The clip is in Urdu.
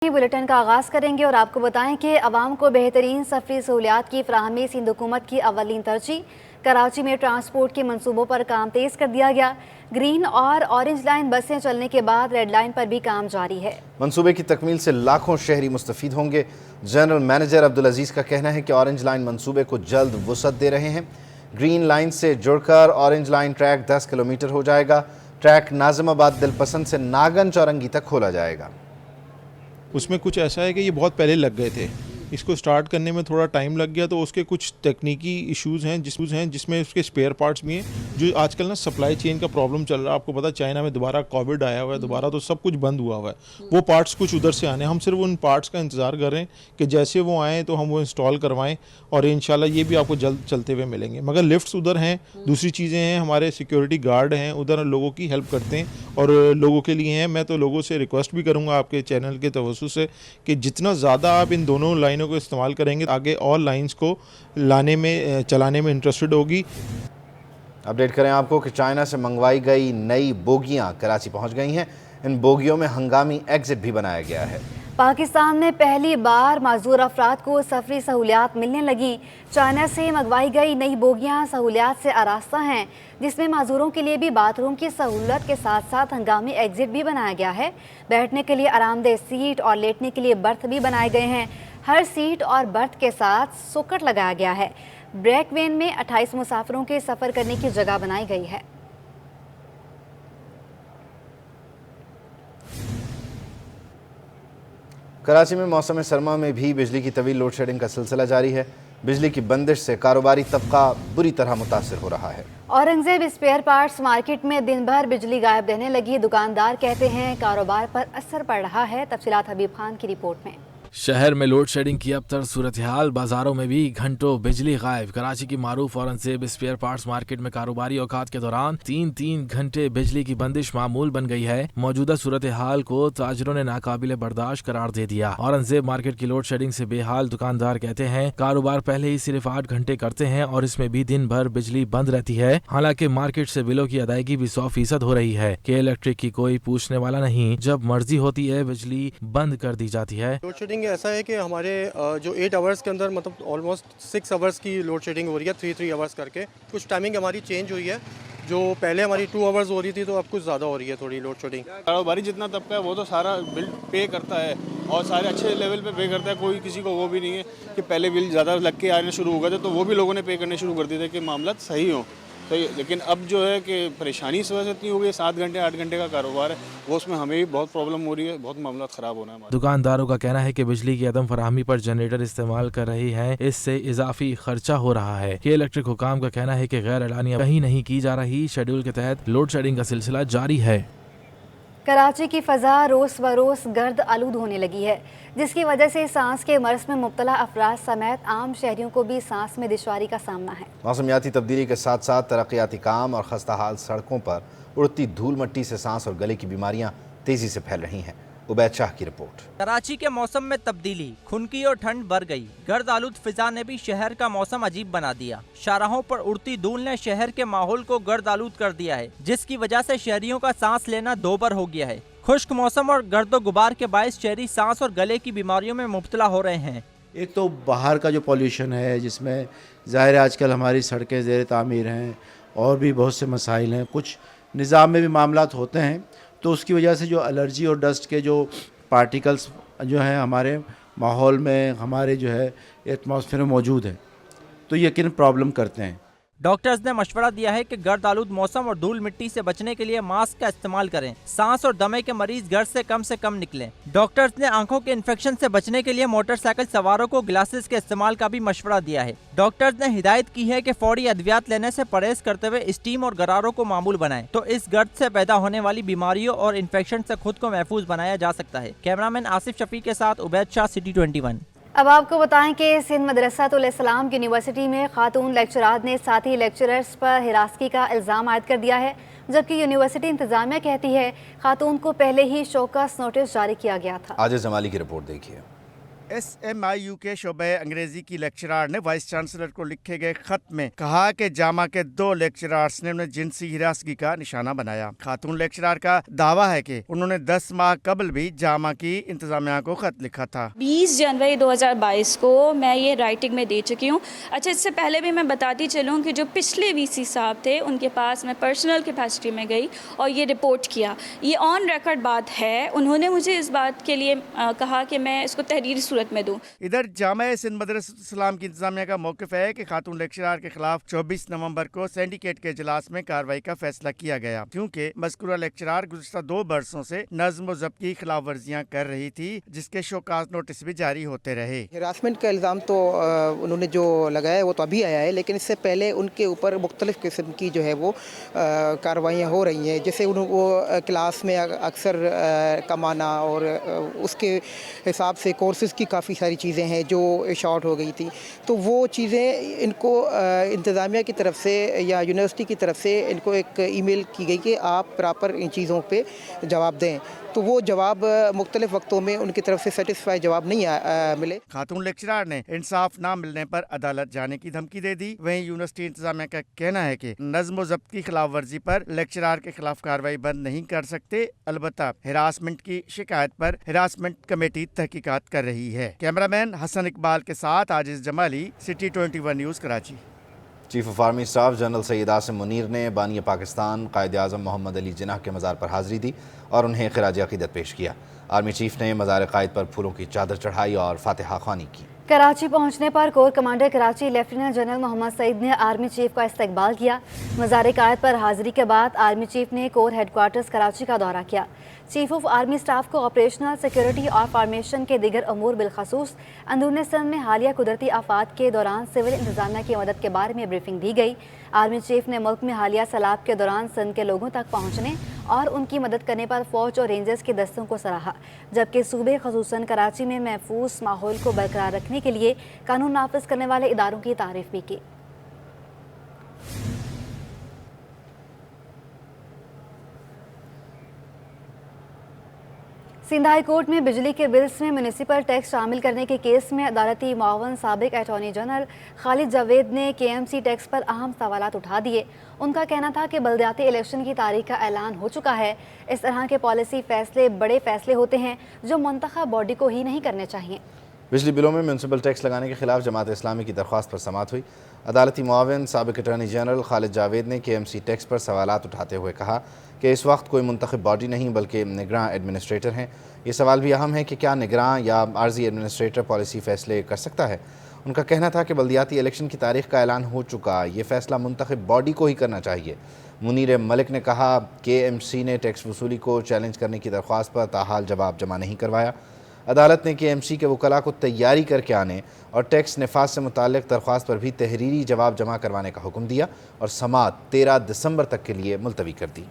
بلیٹن کا آغاز کریں گے اور آپ کو بتائیں کہ عوام کو بہترین سفری سہولیات کی فراہمی سندھ حکومت کی اولین ترجیح۔ کراچی میں ٹرانسپورٹ کے منصوبوں پر کام تیز کر دیا گیا۔ گرین اور اورنج لائن بسیں چلنے کے بعد ریڈ لائن پر بھی کام جاری ہے۔ منصوبے کی تکمیل سے لاکھوں شہری مستفید ہوں گے۔ جنرل مینیجر عبدالعزیز کا کہنا ہے کہ اورنج لائن منصوبے کو جلد وسعت دے رہے ہیں۔ گرین لائن سے جڑ کر اورنج لائن ٹریک 10 کلومیٹر ہو جائے گا۔ ٹریک ناظم آباد دلپسند سے ناگن چورنگی تک کھولا جائے گا۔ اس میں کچھ ایسا ہے کہ یہ بہت پہلے لگ گئے تھے، اس کو سٹارٹ کرنے میں تھوڑا ٹائم لگ گیا، تو اس کے کچھ تکنیکی ایشوز ہیں جس میں اس کے اسپیئر پارٹس بھی ہیں، جو آج کل نا سپلائی چین کا پرابلم چل رہا ہے۔ آپ کو پتا چائنا میں دوبارہ کووڈ آیا ہوا ہے، دوبارہ تو سب کچھ بند ہوا ہوا ہے، وہ پارٹس کچھ ادھر سے آنے، ہم صرف ان پارٹس کا انتظار کر رہے ہیں کہ جیسے وہ آئیں تو ہم وہ انسٹال کروائیں، اور انشاءاللہ یہ بھی آپ کو جلد چلتے ہوئے ملیں گے۔ مگر لفٹس ادھر ہیں، دوسری چیزیں ہیں، ہمارے سیکیورٹی گارڈ ہیں ادھر، لوگوں کی ہیلپ کرتے ہیں اور لوگوں کے لیے ہیں۔ میں تو لوگوں سے ریکویسٹ بھی کروں گا آپ کے چینل کے توسط سے کہ جتنا زیادہ آپ ان دونوں لائنوں کو استعمال کریں گے، آگے اور لائنز کو لانے میں چلانے میں انٹرسٹڈ ہوگی۔ اپڈیٹ کریں آپ کو کہ چائنا سے منگوائی گئی نئی بوگیاں کراچی پہنچ گئی ہیں۔ ان بوگیوں میں ہنگامی ایگزٹ بھی بنایا گیا ہے۔ پاکستان میں پہلی بار معذور افراد کو سفری سہولیات ملنے لگی۔ چائنا سے منگوائی گئی نئی بوگیاں سہولیات سے آراستہ ہیں، جس میں معذوروں کے لیے بھی باتھ روم کی سہولت کے ساتھ ساتھ ہنگامی ایگزٹ بھی بنایا گیا ہے۔ بیٹھنے کے لیے آرام دہ سیٹ اور لیٹنے کے لیے برتھ بھی بنائے گئے ہیں۔ ہر سیٹ اور برتھ کے ساتھ سوکٹ لگایا گیا ہے۔ بریک وین میں 28 مسافروں کے سفر کرنے کی جگہ بنائی گئی ہے۔ کراچی میں موسم سرما میں بھی بجلی کی طویل لوڈ شیڈنگ کا سلسلہ جاری ہے۔ بجلی کی بندش سے کاروباری طبقہ بری طرح متاثر ہو رہا ہے۔ اورنگزیب اسپیئر پارٹس مارکیٹ میں دن بھر بجلی غائب رہنے لگی۔ دکاندار کہتے ہیں کاروبار پر اثر پڑ رہا ہے۔ تفصیلات حبیب خان کی رپورٹ میں۔ شہر میں لوڈ شیڈنگ کی ابتر صورتحال، بازاروں میں بھی گھنٹوں بجلی غائب۔ کراچی کی معروف اورنگزیب اسپیئر پارٹس مارکیٹ میں کاروباری اوقات کے دوران 3 گھنٹے بجلی کی بندش معمول بن گئی ہے۔ موجودہ صورتحال کو تاجروں نے ناقابل برداشت قرار دے دیا۔ اورنگزیب مارکیٹ کی لوڈ شیڈنگ سے بے حال دکاندار کہتے ہیں کاروبار پہلے ہی صرف 8 گھنٹے کرتے ہیں اور اس میں بھی دن بھر بجلی بند رہتی ہے۔ حالانکہ مارکیٹ سے بلوں کی ادائیگی بھی 100% ہو رہی ہے کہ الیکٹرک کی کوئی پوچھنے والا نہیں، جب مرضی ہوتی ہے بجلی بند کر دی جاتی ہے۔ لوڈ شیڈنگ ایسا ہے کہ ہمارے جو 8 آورس کے اندر مطلب آلموسٹ 6 آورس کی لوڈ شیڈنگ ہو رہی ہے، 3 آورس کر کے۔ کچھ ٹائمنگ ہماری چینج ہوئی ہے، جو پہلے ہماری 2 آورس ہو رہی تھی تو اب کچھ زیادہ ہو رہی ہے تھوڑی لوڈ شیڈنگ۔ کاروباری جتنا طبقہ ہے وہ تو سارا بل پے کرتا ہے اور سارے اچھے لیول پہ پے کرتا ہے، کوئی کسی کو وہ بھی نہیں ہے کہ پہلے بل زیادہ لگ کے آنے شروع ہو گئے تھے تو وہ بھی لوگوں نے پے کرنے شروع کر دیے تھے کہ معاملات صحیح ہوں۔ لیکن اب جو ہے کہ پریشانی اس وجہ سے اتنی ہو گئی، 7 گھنٹے 8 گھنٹے کا کاروبار ہے، وہ اس میں ہمیں بھی بہت پرابلم ہو رہی ہے، بہت معاملات خراب ہو رہے ہیں۔ دکانداروں کا کہنا ہے کہ بجلی کی عدم فراہمی پر جنریٹر استعمال کر رہی ہیں، اس سے اضافی خرچہ ہو رہا ہے۔ کہ الیکٹرک حکام کا کہنا ہے کہ غیر اعلانیہ کہیں نہیں کی جا رہی، شیڈول کے تحت لوڈ شیڈنگ کا سلسلہ جاری ہے۔ کراچی کی فضا روز بروز گرد آلود ہونے لگی ہے، جس کی وجہ سے سانس کے مرض میں مبتلا افراد سمیت عام شہریوں کو بھی سانس میں دشواری کا سامنا ہے۔ موسمیاتی تبدیلی کے ساتھ ساتھ ترقیاتی کام اور خستہ حال سڑکوں پر اڑتی دھول مٹی سے سانس اور گلے کی بیماریاں تیزی سے پھیل رہی ہیں۔ عبید شاہ کی رپورٹ۔ کراچی کے موسم میں تبدیلی، خنکی اور ٹھنڈ بڑھ گئی۔ گرد آلود فضا نے بھی شہر کا موسم عجیب بنا دیا۔ شاہراہوں پر اڑتی دھول نے شہر کے ماحول کو گرد آلود کر دیا ہے، جس کی وجہ سے شہریوں کا سانس لینا دوبر ہو گیا ہے۔ خشک موسم اور گرد و غبار کے باعث شہری سانس اور گلے کی بیماریوں میں مبتلا ہو رہے ہیں۔ ایک تو باہر کا جو پولیوشن ہے، جس میں ظاہر ہے آج کل ہماری سڑکیں زیر تعمیر ہیں اور بھی بہت سے مسائل ہیں، کچھ نظام میں بھی معاملات ہوتے ہیں، تو اس کی وجہ سے جو الرجی اور ڈسٹ کے جو پارٹیکلز جو ہیں ہمارے ماحول میں، ہمارے جو ہے ایٹماسفیئر میں موجود ہیں، تو یقیناً پرابلم کرتے ہیں۔ ڈاکٹرز نے مشورہ دیا ہے کہ گرد آلود موسم اور دھول مٹی سے بچنے کے لیے ماسک کا استعمال کریں۔ سانس اور دمے کے مریض گھر سے کم نکلیں۔ ڈاکٹرز نے آنکھوں کے انفیکشن سے بچنے کے لیے موٹر سائیکل سواروں کو گلاسز کے استعمال کا بھی مشورہ دیا ہے۔ ڈاکٹرز نے ہدایت کی ہے کہ فوری ادویات لینے سے پرہیز کرتے ہوئے اسٹیم اور غراروں کو معمول بنائیں، تو اس گرد سے پیدا ہونے والی بیماریوں اور انفیکشن سے خود کو محفوظ بنایا جا سکتا ہے۔ کیمرامین آصف شفیع کے ساتھ عبید شاہ، سٹی 21۔ اب آپ کو بتائیں کہ سندھ مدرسۃ الاسلام یونیورسٹی میں خاتون لیکچرار نے ساتھی لیکچررز پر ہراسگی کا الزام عائد کر دیا ہے، جبکہ یونیورسٹی انتظامیہ کہتی ہے خاتون کو پہلے ہی شوکس نوٹس جاری کیا گیا تھا۔ عاجز جمالی کی رپورٹ دیکھیے۔ SMIU کے شعبہ انگریزی کی لیکچرار نے وائس چانسلر کو لکھے گئے خط میں کہا کہ جامعہ کے 2 لیکچرارز نے انہیں جنسی ہراسگی کا نشانہ بنایا۔ خاتون لیکچرار کا دعویٰ ہے کہ انہوں نے 10 ماہ قبل بھی جامعہ کی انتظامیہ کو خط لکھا تھا۔ 20 جنوری 2022 کو میں یہ رائٹنگ میں دے چکی ہوں۔ اچھا، اس سے پہلے بھی میں بتاتی چلوں کہ جو پچھلے VC صاحب تھے ان کے پاس میں پرسنل کیپیسٹی میں گئی اور یہ رپورٹ کیا۔ یہ آن ریکارڈ بات ہے، انہوں نے مجھے اس بات کے لیے کہا کہ میں اس کو تحریری صورت میں دوں۔ ادھر جامعہ سندھ مدرسۃ الاسلام کی انتظامیہ کا موقف ہے کہ خاتون لیکچرار کے خلاف 24 نومبر کو سینڈیکیٹ کے اجلاس میں کارروائی کا فیصلہ کیا گیا، کیونکہ مذکورہ لیکچرار گزشتہ 2 برسوں سے نظم و ضبط کی خلاف ورزیاں کر رہی تھی، جس کے شوکاز نوٹس بھی جاری ہوتے رہے۔ ہراسمنٹ کا الزام تو انہوں نے جو لگایا وہ تو ابھی آیا ہے، لیکن اس سے پہلے ان کے اوپر مختلف قسم کی جو ہے وہ کارروائیاں ہو رہی ہیں، جیسے وہ کلاس میں اکثر کمانا اور اس کے حساب سے کورسز کی کافی ساری چیزیں ہیں جو شارٹ ہو گئی تھی، تو وہ چیزیں ان کو انتظامیہ کی طرف سے یا یونیورسٹی کی طرف سے ان کو ایک ای میل کی گئی کہ آپ پراپر ان چیزوں پہ جواب دیں، تو وہ جواب مختلف وقتوں میں ان کی طرف سے سیٹسفائی جواب نہیں ملے۔ خاتون لیکچرار نے انصاف نہ ملنے پر عدالت جانے کی دھمکی دے دی۔ وہیں یونیورسٹی انتظامیہ کا کہنا ہے کہ نظم و ضبط کی خلاف ورزی پر لیکچرار کے خلاف کارروائی بند نہیں کر سکتے، البتہ ہراسمنٹ کی شکایت پر ہراسمنٹ کمیٹی تحقیقات کر رہی ہے۔ کیمرہ مین حسن اقبال کے ساتھ Ajiz Jamali, city 21 news Karachi. Chief of army staff general Syed Asim Munir نے بانی پاکستان قائد اعظم محمد علی جناح کے مزار پر حاضری دی اور انہیں خراج عقیدت پیش کیا۔ آرمی چیف نے مزار قائد پر پھولوں کی چادر چڑھائی اور فاتحہ خوانی کی۔ کراچی پہنچنے پر corps commander Karachi lieutenant general Muhammad Saeed نے آرمی چیف کا استقبال کیا۔ مزار قائد پر حاضری کے بعد آرمی چیف نے کور ہیڈ کوارٹرز کراچی کا دورہ کیا۔ چیف آف آرمی اسٹاف کو آپریشنل سیکیورٹی اور فارمیشن کے دیگر امور بالخصوص اندرون سندھ میں حالیہ قدرتی آفات کے دوران سول انتظامیہ کی مدد کے بارے میں بریفنگ دی گئی۔ آرمی چیف نے ملک میں حالیہ سیلاب کے دوران سندھ کے لوگوں تک پہنچنے اور ان کی مدد کرنے پر فوج اور رینجرز کے دستوں کو سراہا، جبکہ صوبے خصوصاً کراچی میں محفوظ ماحول کو برقرار رکھنے کے لیے قانون نافذ کرنے والے اداروں کی تعریف بھی کی۔ سندھ ہائی کورٹ میں بجلی کے بلز میں میونسپل ٹیکس شامل کرنے کے کیس میں عدالتی معاون سابق اٹارنی جنرل خالد جاوید نے KMC ٹیکس پر اہم سوالات اٹھا دیے۔ ان کا کہنا تھا کہ بلدیاتی الیکشن کی تاریخ کا اعلان ہو چکا ہے۔ اس طرح کے پالیسی فیصلے بڑے فیصلے ہوتے ہیں جو منتخب باڈی کو ہی نہیں کرنے چاہیے۔ بجلی بلوں میں میونسپل ٹیکس لگانے کے خلاف جماعت اسلامی کی درخواست پر سماعت ہوئی۔ عدالتی معاون سابق اٹارنی جنرل خالد جاوید نے KMC ٹیکس پر سوالات اٹھاتے ہوئے کہا کہ اس وقت کوئی منتخب باڈی نہیں بلکہ نگراں ایڈمنسٹریٹر ہیں۔ یہ سوال بھی اہم ہے کہ کیا نگراں یا عارضی ایڈمنسٹریٹر پالیسی فیصلے کر سکتا ہے؟ ان کا کہنا تھا کہ بلدیاتی الیکشن کی تاریخ کا اعلان ہو چکا، یہ فیصلہ منتخب باڈی کو ہی کرنا چاہیے۔ منیر ملک نے کہا KMC نے ٹیکس وصولی کو چیلنج کرنے کی درخواست پر تاحال جواب جمع نہیں کروایا۔ عدالت نے KMC کے وکلاء کو تیاری کر کے آنے اور ٹیکس نفاذ سے متعلق درخواست پر بھی تحریری جواب جمع کروانے کا حکم دیا اور سماعت 13 دسمبر تک کے لیے ملتوی کر دی۔